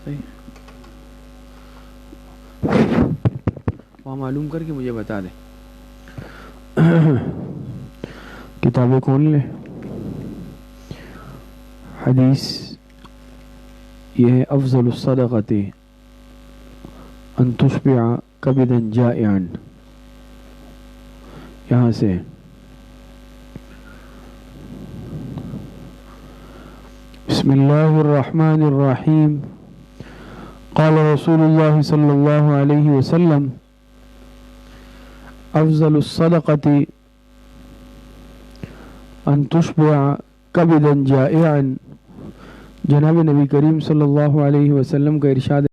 صحیح وہاں معلوم کر کے مجھے بتا دیں. کتابیں کھول لیں. حدیث یہ ہے افضل الصدقۃ ان تشبع کبدا جائعا. یہاں سے بسم اللہ الرحمن الرحیم. قال رسول اللہ صلی اللہ علیہ وسلم افضل الصدقۃ ان تشبع کبدا جائعا. جناب نبی کریم صلی اللہ علیہ وسلم کا ارشاد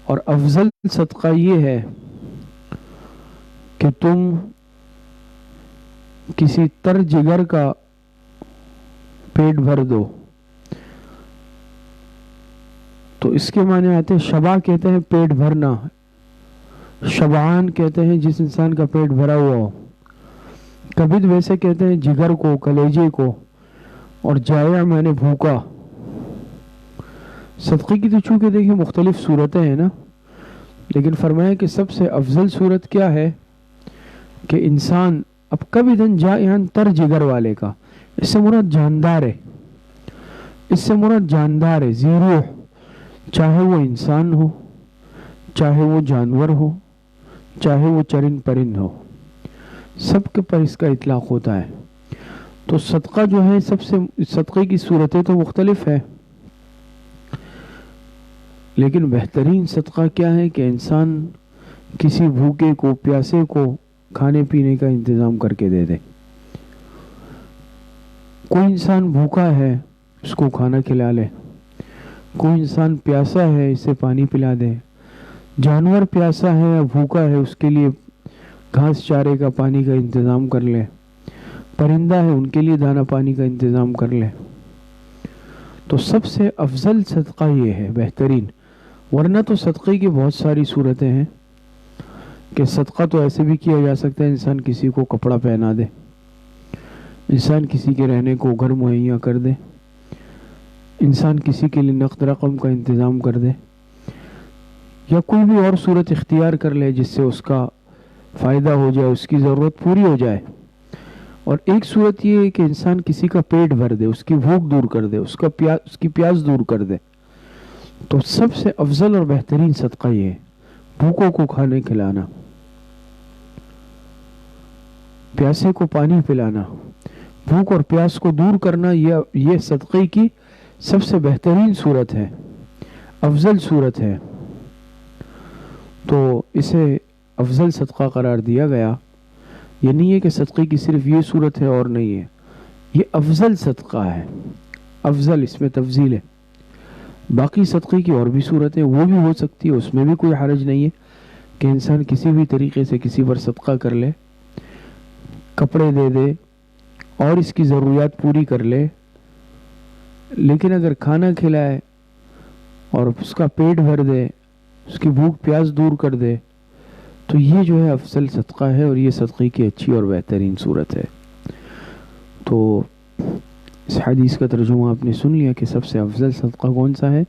اور افضل صدقہ یہ ہے کہ تم کسی تر جگر کا پیٹ بھر دو. تو اس کے معنی آتے ہیں شبع کہتے ہیں پیٹ بھرنا، شبعان کہتے ہیں جس انسان کا پیٹ بھرا ہوا ہو، کبد ویسے کہتے ہیں جگر کو، کلیجے کو، اور جائع معنی بھوکا. صدقے کی تو چونکہ دیکھیں مختلف صورتیں ہیں نا، لیکن فرمایا کہ سب سے افضل صورت کیا ہے کہ انسان اب کبدن جائعن تر جگر والے کا، اس سے مراد جاندار ہے، اس سے مراد جاندار ہے ذی روح، چاہے وہ انسان ہو، چاہے وہ جانور ہو، چاہے وہ چرند پرند ہو، سب کے پر اس کا اطلاق ہوتا ہے. تو صدقہ جو ہے سب سے صدقے کی صورتیں تو مختلف ہے، لیکن بہترین صدقہ کیا ہے کہ انسان کسی بھوکے کو، پیاسے کو کھانے پینے کا انتظام کر کے دے دے. کوئی انسان بھوکا ہے اس کو کھانا کھلا لے، کوئی انسان پیاسا ہے اسے پانی پلا دے، جانور پیاسا ہے یا بھوکا ہے اس کے لیے گھاس چارے کا پانی کا انتظام کر لے، پرندہ ہے ان کے لیے دانہ پانی کا انتظام کر لے. تو سب سے افضل صدقہ یہ ہے، بہترین. ورنہ تو صدقے کی بہت ساری صورتیں ہیں کہ صدقہ تو ایسے بھی کیا جا سکتا ہے انسان کسی کو کپڑا پہنا دے، انسان کسی کے رہنے کو گھر مہیا کر دے، انسان کسی کے لیے نقد رقم کا انتظام کر دے، یا کوئی بھی اور صورت اختیار کر لے جس سے اس کا فائدہ ہو جائے، اس کی ضرورت پوری ہو جائے. اور ایک صورت یہ ہے کہ انسان کسی کا پیٹ بھر دے، اس کی بھوک دور کر دے، اس کی پیاس دور کر دے. تو سب سے افضل اور بہترین صدقہ یہ ہے، بھوکوں کو کھانے کھلانا، پیاسے کو پانی پلانا، بھوک اور پیاس کو دور کرنا. یہ صدقے کی سب سے بہترین صورت ہے، افضل صورت ہے. تو اسے افضل صدقہ قرار دیا گیا. یہ نہیں ہے کہ صدقے کی صرف یہ صورت ہے اور نہیں ہے، یہ افضل صدقہ ہے. افضل اس میں تفضیل ہے. باقی صدقے کی اور بھی صورتیں وہ بھی ہو سکتی ہے، اس میں بھی کوئی حرج نہیں ہے کہ انسان کسی بھی طریقے سے کسی پر صدقہ کر لے، کپڑے دے دے اور اس کی ضروریات پوری کر لے. لیکن اگر کھانا کھلائے اور اس کا پیٹ بھر دے، اس کی بھوک پیاس دور کر دے، تو یہ جو ہے افضل صدقہ ہے، اور یہ صدقے کی اچھی اور بہترین صورت ہے. تو اس حدیث کا ترجمہ آپ نے سن لیا کہ سب سے افضل صدقہ کون سا ہے؟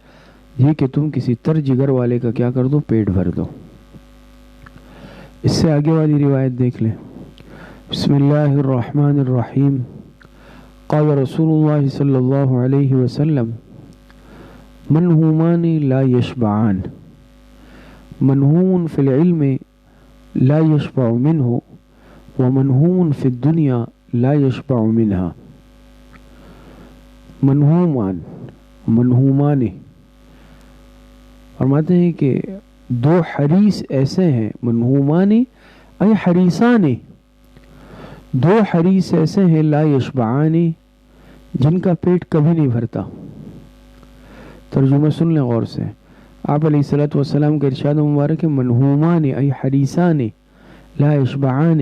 یہ کہ تم کسی تر جگر والے کا کیا کر دو؟ پیٹ بھر دو. اس سے آگے والی روایت دیکھ لیں. بسم اللہ الرحمن الرحیم. قال رسول اللہ صلی اللہ علیہ وسلم منہومان لا یشبعان، منہوم فی العلم لا یشبع منہ ومنہوم فی الدنیا لا یشبع منہا. منہومان فرماتے ہیں کہ دو حریص ایسے ہیں، منہومان ای حریصان، دو حریص ایسے ہیں لا یشبعان جن کا پیٹ کبھی نہیں بھرتا. ترجمہ سن لیں غور سے. آپ علیہ الصلوۃ والسلام کا ارشاد مبارک ہے منہومان ای حریصان لا یشبعان،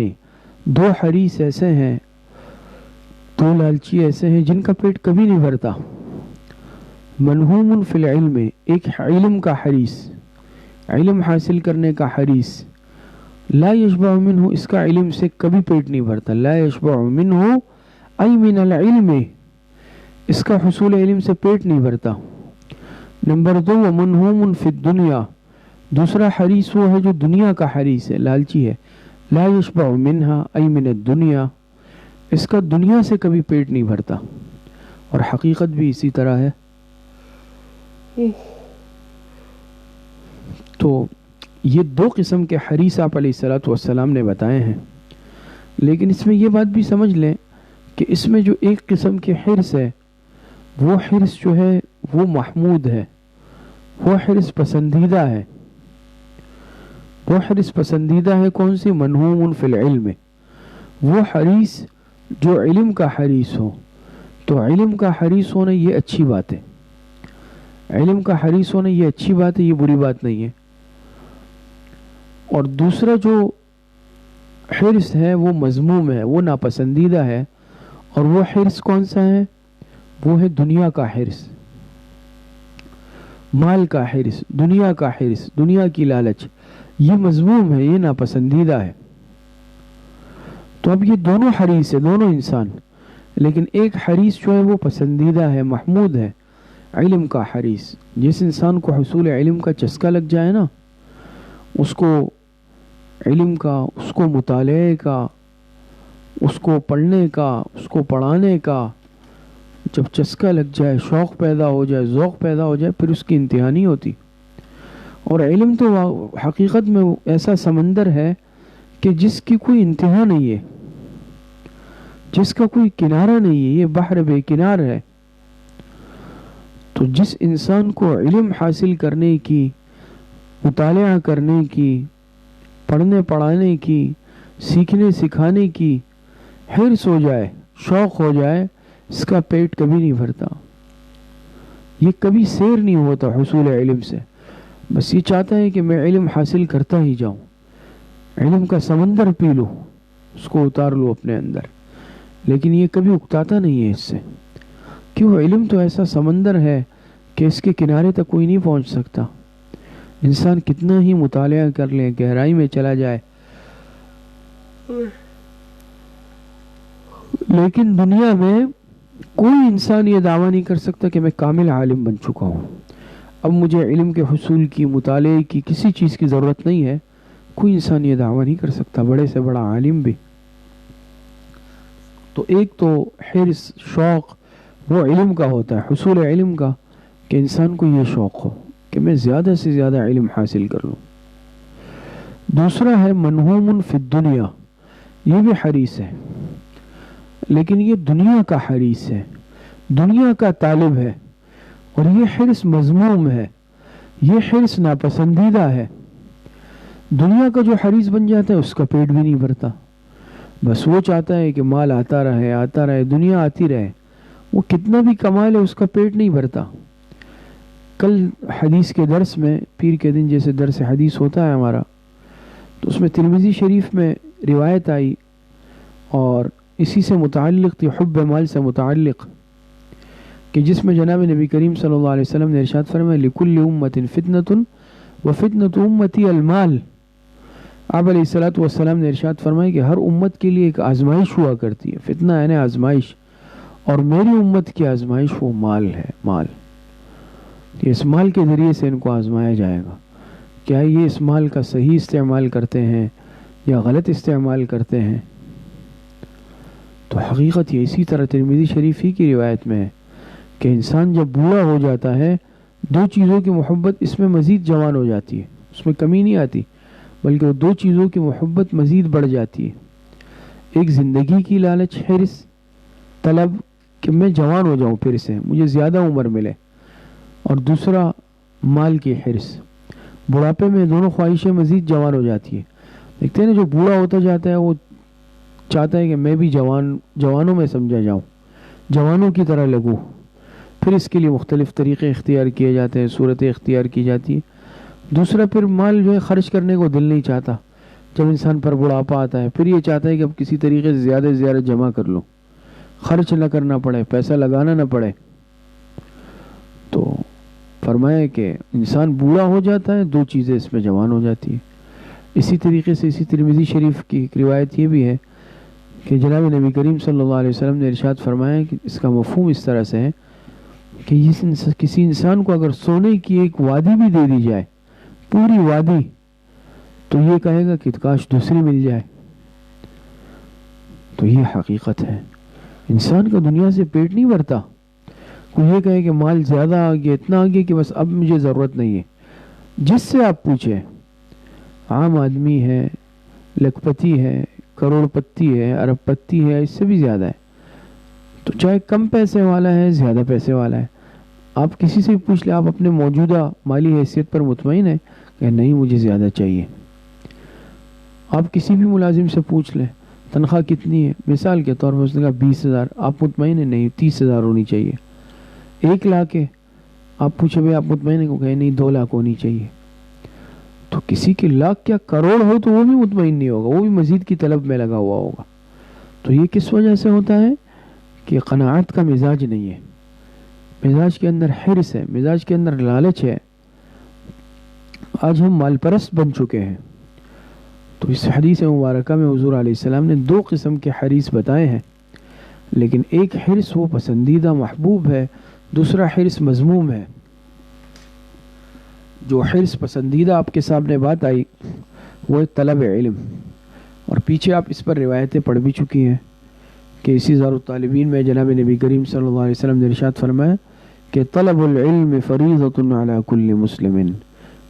دو حریص ایسے ہیں، دو لالچی ایسے ہیں جن کا پیٹ کبھی نہیں بھرتا. منہوم فی العلم، ایک علم کا حریص، علم حاصل کرنے کا حریص، لا یشبع منہ، اس کا علم سے کبھی پیٹ نہیں بھرتا. لا یشبع منہ ای من العلم، اس کا حصول علم سے پیٹ نہیں بھرتا۔ نمبر 2 ومنہوم فی الدنیا، دوسرا حریص وہ ہے جو دنیا کا حریص ہے، لالچی ہے، لا یشبع منہا ای من الدنیا، اس کا دنیا سے کبھی پیٹ نہیں بھرتا، اور حقیقت بھی اسی طرح ہے۔ تو یہ 2 قسم کے حریص آپ علیہ الصلوۃ والسلام نے بتائے ہیں، لیکن اس میں یہ بات بھی سمجھ لیں کہ اس میں جو ایک قسم کے حرص ہے، وہ حرص جو ہے وہ محمود ہے، وہ حرص پسندیدہ ہے۔ وہ حرص پسندیدہ ہے کون سی؟ منہوم فی العلم، وہ حریص جو علم کا حریص ہو۔ تو علم کا حریص ہونا یہ اچھی بات ہے، علم کا حریص ہونا یہ اچھی بات ہے، یہ بری بات نہیں ہے۔ اور دوسرا جو حرص ہے وہ مذموم ہے، وہ ناپسندیدہ ہے، اور وہ حرص کون سا ہے؟ وہ ہے دنیا کا حرص، مال کا حرص، دنیا کا حرص، دنیا کی لالچ، یہ مذموم ہے، یہ ناپسندیدہ ہے۔ تو اب یہ دونوں حریص ہے، دونوں انسان، لیکن ایک حریص جو ہے وہ پسندیدہ ہے، محمود ہے، علم کا حریص۔ جس انسان کو حصول علم کا چسکا لگ جائے نا، اس کو علم کا، اس کو مطالعے کا، اس کو پڑھنے کا، اس کو پڑھانے کا جب چسکا لگ جائے، شوق پیدا ہو جائے، ذوق پیدا ہو جائے، پھر اس کی انتہا نہیں ہوتی۔ اور علم تو حقیقت میں ایسا سمندر ہے کہ جس کی کوئی انتہا نہیں ہے، جس کا کوئی کنارہ نہیں ہے، یہ بحر بے کنار ہے۔ تو جس انسان کو علم حاصل کرنے کی، مطالعہ کرنے کی، پڑھنے پڑھانے کی، سیکھنے سکھانے کی حرص ہو جائے، شوق ہو جائے، اس کا پیٹ کبھی نہیں بھرتا، یہ کبھی سیر نہیں ہوتا حصول علم سے۔ بس یہ چاہتا ہے کہ میں علم حاصل کرتا ہی جاؤں، علم کا سمندر پی لوں، اس کو اتار لوں اپنے اندر، لیکن یہ کبھی اکتاتا نہیں ہے اس سے، کیوں؟ علم تو ایسا سمندر ہے کہ اس کے کنارے تک کوئی نہیں پہنچ سکتا۔ انسان کتنا ہی مطالعہ کر لے، گہرائی میں چلا جائے، لیکن دنیا میں کوئی انسان یہ دعویٰ نہیں کر سکتا کہ میں کامل عالم بن چکا ہوں، اب مجھے علم کے حصول کی، مطالعے کی، کسی چیز کی ضرورت نہیں ہے۔ کوئی انسان یہ دعویٰ نہیں کر سکتا، بڑے سے بڑا عالم بھی۔ تو ایک تو حرص، شوق وہ علم کا ہوتا ہے، حصول علم کا، کہ انسان کو یہ شوق ہو کہ میں زیادہ سے زیادہ علم حاصل کر لوں۔ دوسرا ہے منہوم فی الدنیا، یہ بھی حریص ہے، لیکن یہ دنیا کا حریص ہے، دنیا کا طالب ہے، اور یہ حرص مذموم ہے، یہ حرص ناپسندیدہ ہے۔ دنیا کا جو حریص بن جاتا ہے اس کا پیٹ بھی نہیں بھرتا، بس وہ چاہتا ہے کہ مال آتا رہے، آتا رہے، دنیا آتی رہے، وہ کتنا بھی کما لے اس کا پیٹ نہیں بھرتا۔ کل حدیث کے درس میں، پیر کے دن جیسے درس حدیث ہوتا ہے ہمارا، تو اس میں ترمذی شریف میں روایت آئی، اور اسی سے متعلق تھی، حب مال سے متعلق، کہ جس میں جناب نبی کریم صلی اللہ علیہ وسلم نے ارشاد فرمایا لِكُلِّ أُمَّةٍ فِتْنَةٌ وَفِتْنَةُ أُمَّتِي الْمَالِ۔ آپ علیہ الصلوۃ والسلام نے ارشاد فرمایا کہ ہر امت کے لیے ایک آزمائش ہوا کرتی ہے، فتنہ یعنی آزمائش، اور میری امت کی آزمائش وہ مال ہے، مال۔ اس مال کے ذریعے سے ان کو آزمایا جائے گا، کیا یہ اس مال کا صحیح استعمال کرتے ہیں یا غلط استعمال کرتے ہیں۔ تو حقیقت یہ اسی طرح ترمذی شریف ہی کی روایت میں ہے کہ انسان جب بوڑھا ہو جاتا ہے، 2 چیزوں کی محبت اس میں مزید جوان ہو جاتی ہے، اس میں کمی نہیں آتی، بلکہ وہ 2 چیزوں کی محبت مزید بڑھ جاتی ہے۔ ایک زندگی کی لالچ، حرص، طلب کہ میں جوان ہو جاؤں، پھر سے مجھے زیادہ عمر ملے، اور دوسرا مال کی حرص۔ بڑھاپے میں دونوں خواہشیں مزید جوان ہو جاتی ہے۔ دیکھتے ہیں نا، جو بوڑھا ہوتا جاتا ہے وہ چاہتا ہے کہ میں بھی جوانوں میں سمجھا جاؤں، جوانوں کی طرح لگوں، پھر اس کے لیے مختلف طریقے اختیار کیے جاتے ہیں، صورتیں اختیار کی جاتی ہے۔ دوسرا پھر مال جو ہے خرچ کرنے کو دل نہیں چاہتا، جب انسان پر بڑھاپا آتا ہے پھر یہ چاہتا ہے کہ اب کسی طریقے سے زیادہ سے زیادہ جمع کر لو، خرچ نہ کرنا پڑے، پیسہ لگانا نہ پڑے۔ تو فرمایا کہ انسان بوڑھا ہو جاتا ہے، 2 چیزیں اس میں جوان ہو جاتی ہیں۔ اسی طریقے سے اسی ترمذی شریف کی ایک روایت یہ بھی ہے کہ جناب نبی کریم صلی اللہ علیہ وسلم نے ارشاد فرمایا کہ اس کا مفہوم اس طرح سے ہے کہ کسی انسان کو اگر سونے کی ایک وادی بھی دے دی جائے، پوری وادی، تو یہ کہے گا کہ کاش دوسری مل جائے۔ تو یہ حقیقت ہے، انسان کا دنیا سے پیٹ نہیں بھرتا۔ کوئی یہ کہے کہ مال زیادہ آ گیا، اتنا آ گیا کہ بس اب مجھے ضرورت نہیں ہے۔ جس سے آپ پوچھیں، عام آدمی ہے، لکھپتی ہے، کروڑ پتی ہے، ارب پتی ہے، اس سے بھی زیادہ ہے، تو چاہے کم پیسے والا ہے، زیادہ پیسے والا ہے، آپ کسی سے پوچھ لیں آپ اپنے موجودہ مالی حیثیت پر مطمئن ہیں کہ نہیں مجھے زیادہ چاہیے۔ آپ کسی بھی ملازم سے پوچھ لیں تنخواہ کتنی ہے، مثال کے طور پر اس نے کہا 20,000، آپ مطمئن ہیں نہیں 30,000 ہونی چاہیے۔ 1,00,000 ہے، آپ پوچھے بھائی آپ مطمئن ہیں، کو کہے نہیں 2,00,000 ہونی چاہیے۔ تو کسی کے لاکھ کیا کروڑ ہو تو وہ بھی مطمئن نہیں ہوگا، وہ بھی مزید کی طلب میں لگا ہوا ہوگا۔ تو یہ کس وجہ سے ہوتا ہے کہ قناعت کا مزاج نہیں ہے، مزاج کے اندر حرص ہے، مزاج کے اندر لالچ ہے۔ آج ہم مال پرست بن چکے ہیں۔ تو اس حدیث مبارکہ میں حضور علیہ السلام نے 2 قسم کے حرص بتائے ہیں، لیکن ایک حرص وہ پسندیدہ محبوب ہے، دوسرا حرص مذموم ہے۔ جو حرص پسندیدہ آپ کے سامنے بات آئی وہ ہے طلب علم، اور پیچھے آپ اس پر روایتیں پڑھ بھی چکی ہیں کہ اسی زار الطالبین میں جناب نبی کریم صلی اللہ علیہ وسلم نے ارشاد فرمایا کہ طلب العلم فریضۃ علی کل مسلم،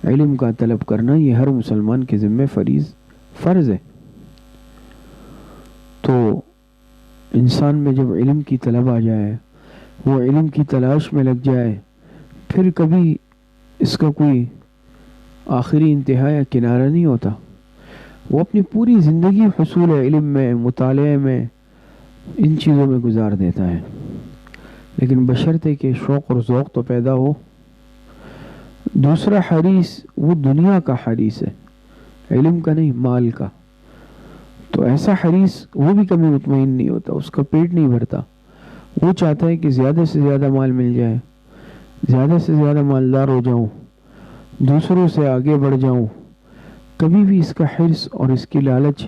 علم کا طلب کرنا یہ ہر مسلمان کے ذمہ فرض ہے۔ تو انسان میں جب علم کی طلب آ جائے، وہ علم کی تلاش میں لگ جائے، پھر کبھی اس کا کوئی آخری انتہا یا کنارہ نہیں ہوتا۔ وہ اپنی پوری زندگی حصول علم میں، مطالعے میں، ان چیزوں میں گزار دیتا ہے، لیکن بشرطے کہ شوق اور ذوق تو پیدا ہو۔ دوسرا حریص وہ دنیا کا حریص ہے، علم کا نہیں، مال کا۔ تو ایسا حریص وہ بھی کبھی مطمئن نہیں ہوتا، اس کا پیٹ نہیں بھرتا، وہ چاہتا ہے کہ زیادہ سے زیادہ مال مل جائے، زیادہ سے زیادہ مالدار ہو جاؤں، دوسروں سے آگے بڑھ جاؤں۔ کبھی بھی اس کا حرص اور اس کی لالچ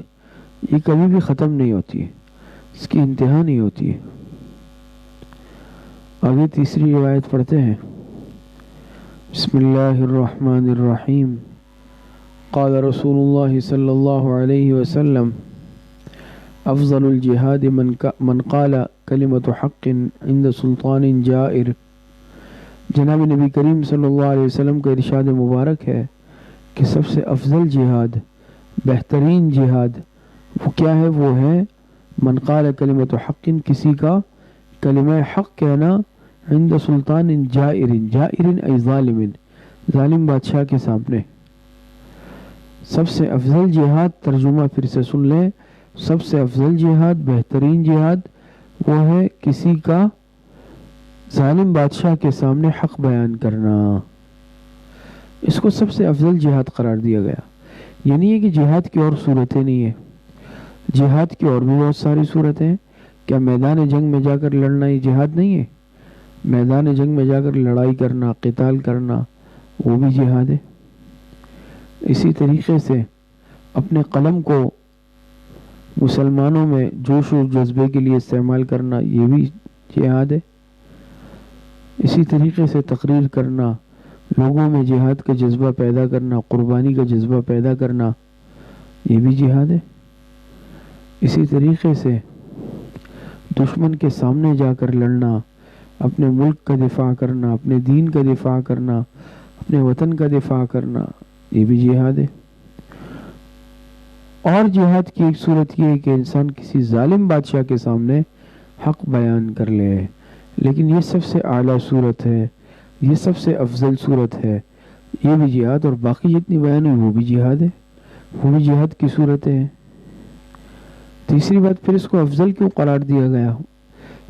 یہ کبھی بھی ختم نہیں ہوتی ہے، اس کی انتہا نہیں ہوتی ہے۔ آگے تیسری روایت پڑھتے ہیں۔ بسم اللہ الرحمن الرحیم۔ قال رسول اللہ صلی اللہ علیہ وسلم افضل الجہاد من قال کلمۃ حق عند سلطان جائر۔ جناب نبی کریم صلی اللہ علیہ وسلم کا ارشاد مبارک ہے کہ سب سے افضل جہاد، بہترین جہاد وہ کیا ہے؟ وہ ہے من قال کلمۃ حق، کسی کا کلمہ حق کہنا، عند سلطان جائر، جائر ای ظالم، ظالم بادشاہ کے سامنے۔ سب سے افضل جہاد، ترجمہ پھر سے سن لیں، سب سے افضل جہاد، بہترین جہاد وہ ہے کسی کا ظالم بادشاہ کے سامنے حق بیان کرنا۔ اس کو سب سے افضل جہاد قرار دیا گیا۔ یہ نہیں ہے کہ جہاد کی اور صورتیں نہیں ہیں، جہاد کی اور بھی بہت ساری صورتیں ہیں۔ کیا میدان جنگ میں جا کر لڑنا یہ جہاد نہیں ہے؟ میدان جنگ میں جا کر لڑائی کرنا، قتال کرنا، وہ بھی جہاد ہے۔ اسی طریقے سے اپنے قلم کو مسلمانوں میں جوش و جذبے کے لیے استعمال کرنا، یہ بھی جہاد ہے۔ اسی طریقے سے تقریر کرنا، لوگوں میں جہاد کا جذبہ پیدا کرنا، قربانی کا جذبہ پیدا کرنا، یہ بھی جہاد ہے۔ اسی طریقے سے دشمن کے سامنے جا کر لڑنا، اپنے ملک کا دفاع کرنا، اپنے دین کا دفاع کرنا، اپنے وطن کا دفاع کرنا، یہ بھی جہاد ہے۔ اور جہاد کی ایک صورت یہ ہے کہ انسان کسی ظالم بادشاہ کے سامنے حق بیان کر لے، لیکن یہ سب سے اعلیٰ صورت ہے، یہ سب سے افضل صورت ہے، یہ بھی جہاد، اور باقی جتنی بیان ہوئی وہ بھی جہاد ہے، وہ بھی جہاد کی صورتیں ہیں۔ تیسری بات، پھر اس کو افضل کیوں قرار دیا گیا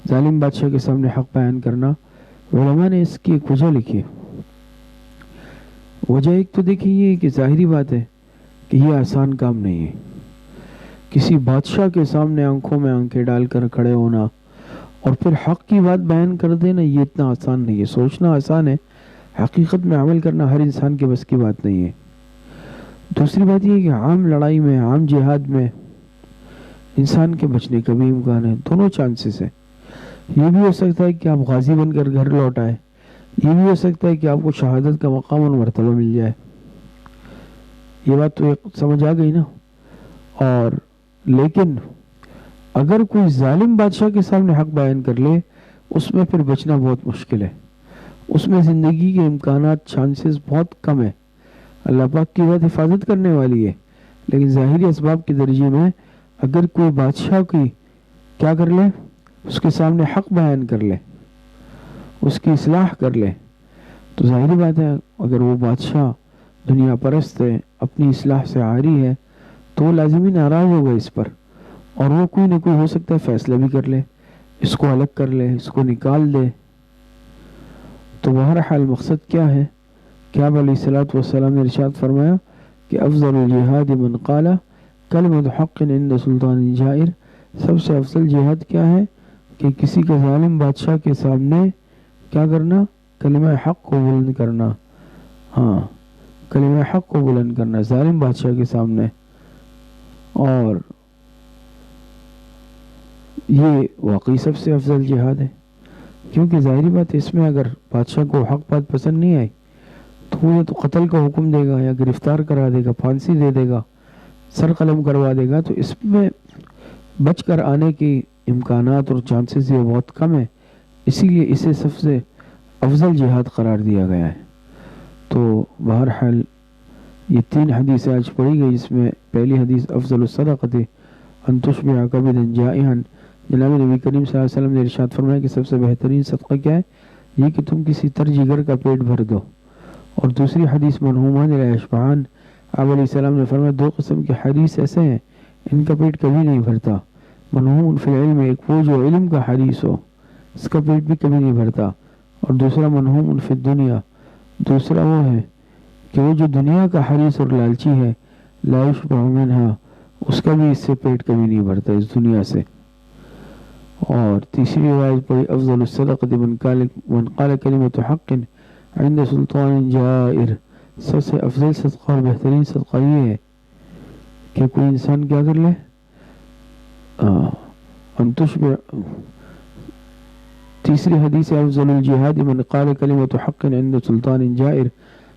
ظالم بادشاہ کے سامنے حق بیان کرنا؟ علماء نے اس کی ایک وجہ لکھی ہے۔ وجہ ایک تو دیکھیں یہ کہ ظاہری بات ہے کہ یہ آسان کام نہیں ہے، کسی بادشاہ کے سامنے آنکھوں میں آنکھیں ڈال کر کھڑے ہونا اور پھر حق کی بات بیان کر دینا، یہ اتنا آسان نہیں ہے۔ سوچنا آسان ہے، حقیقت میں عمل کرنا ہر انسان کے بس کی بات نہیں ہے۔ دوسری بات یہ ہے کہ عام لڑائی میں، عام جہاد میں انسان کے بچنے کا بھی امکان ہے، دونوں چانسز ہیں۔ یہ بھی ہو سکتا ہے کہ آپ غازی بن کر گھر لوٹ آئے، یہ بھی ہو سکتا ہے کہ آپ کو شہادت کا مقام اور مرتبہ مل جائے۔ یہ بات تو سمجھ آ گئی نا۔ اور لیکن اگر کوئی ظالم بادشاہ کے سامنے حق بیان کر لے، اس میں پھر بچنا بہت مشکل ہے، اس میں زندگی کے امکانات چانسز بہت کم ہے۔ اللہ پاک کی بات حفاظت کرنے والی ہے، لیکن ظاہری اسباب کے درجے میں اگر کوئی بادشاہ کی کیا کر لے، اس کے سامنے حق بیان کر لے، اس کی اصلاح کر لے، تو ظاہری بات ہے اگر وہ بادشاہ دنیا پرست ہے، اپنی اصلاح سے عاری ہے، تو وہ لازمی ناراض ہوگا اس پر، اور وہ کوئی نہ کوئی ہو سکتا ہے فیصلہ بھی کر لے، اس کو الگ کر لے، اس کو نکال دے۔ تو بہرحال مقصد کیا ہے کہ آپ علیہ الصلوۃ والسلام نے ارشاد فرمایا کہ افضل الجہاد من قال کلمۃ حق عند سلطان جائر، سب سے افضل جہاد کیا ہے کہ کسی کا ظالم بادشاہ کے سامنے کیا کرنا، کلمہ حق کو بلند کرنا۔ ہاں، کلمہ حق کو بلند کرنا ظالم بادشاہ کے سامنے۔ اور یہ واقعی سب سے افضل جہاد ہے، کیونکہ ظاہری بات ہے اس میں اگر بادشاہ کو حق بات پسند نہیں آئی تو وہ تو قتل کا حکم دے گا، یا گرفتار کرا دے گا، پھانسی دے دے گا، سر قلم کروا دے گا، تو اس میں بچ کر آنے کی امکانات اور چانسز یہ بہت کم ہے، اسی لیے اسے سب سے افضل جہاد قرار دیا گیا ہے۔ تو بہرحال یہ 3 حدیثیں آج پڑھی گئی، اس میں پہلی حدیث افضل الصدقۃ ان تشبع کبدا جائعا، جناب نبی کریم صلی اللہ علیہ وسلم نے ارشاد فرمایا کہ سب سے بہترین صدقہ کیا ہے، یہ کہ تم کسی تر جگر کا پیٹ بھر دو۔ اور دوسری حدیث منہومان لا یشبعان، آپ علیہ السلام نے فرمایا 2 قسم کے حریص ایسے ہیں ان کا پیٹ کبھی نہیں بھرتا، منہوم فی العلم، ایک وہ جو علم کا حریص ہو، اس کا پیٹ بھی کبھی نہیں بھرتا، اور دوسرا منہوم فی الدنیا، دوسرا وہ ہے کہ وہ جو دنیا کا حریص اور لالچی ہے، لا یشبع منہا، اس کا بھی اس سے پیٹ کبھی نہیں بھرتا اس دنیا سے۔ اور تیسری روایت پڑھی افضل الصدقۃ من قال کلمۃ حق عند سلطان جائر، سب سے افضل صدقہ اور بہترین صدقہ یہ ہے کہ کوئی انسان کیا کر لے، ان تشبع۔ تیسری حدیث افضل الجہاد من قال کلمۃ حق عند سلطان جائر،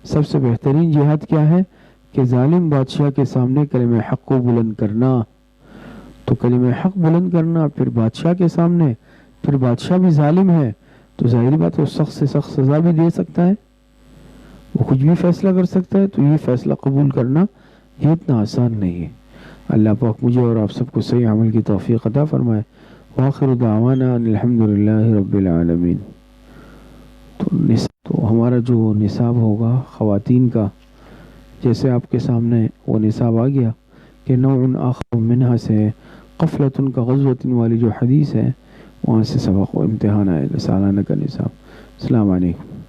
سب سے بہترین جہاد کیا ہے کہ ظالم بادشاہ کے سامنے کلمہ حق کو بلند کرنا۔ تو کلمہ حق بلند کرنا، پھر بادشاہ کے سامنے، پھر بادشاہ بھی ظالم ہے تو ظاہری بات ہے سخت سے سخت سزا بھی دے سکتا ہے، وہ کچھ بھی فیصلہ کر سکتا ہے، تو یہ فیصلہ قبول کرنا یہ اتنا آسان نہیں ہے۔ اللہ پاک مجھے اور آپ سب کو صحیح عمل کی توفیق عطا فرمائے۔ وآخر دعوانا ان الحمدللہ رب العالمین۔ تو ہمارا جو نصاب ہوگا خواتین کا، جیسے آپ کے سامنے وہ نصاب آ گیا کہ نوع آخر منہا سے قفلۃ کا غزوۃ والی جو حدیث ہے، وہاں سے سبق و امتحان آئے گا، سالانہ کا نصاب۔ السلام علیکم۔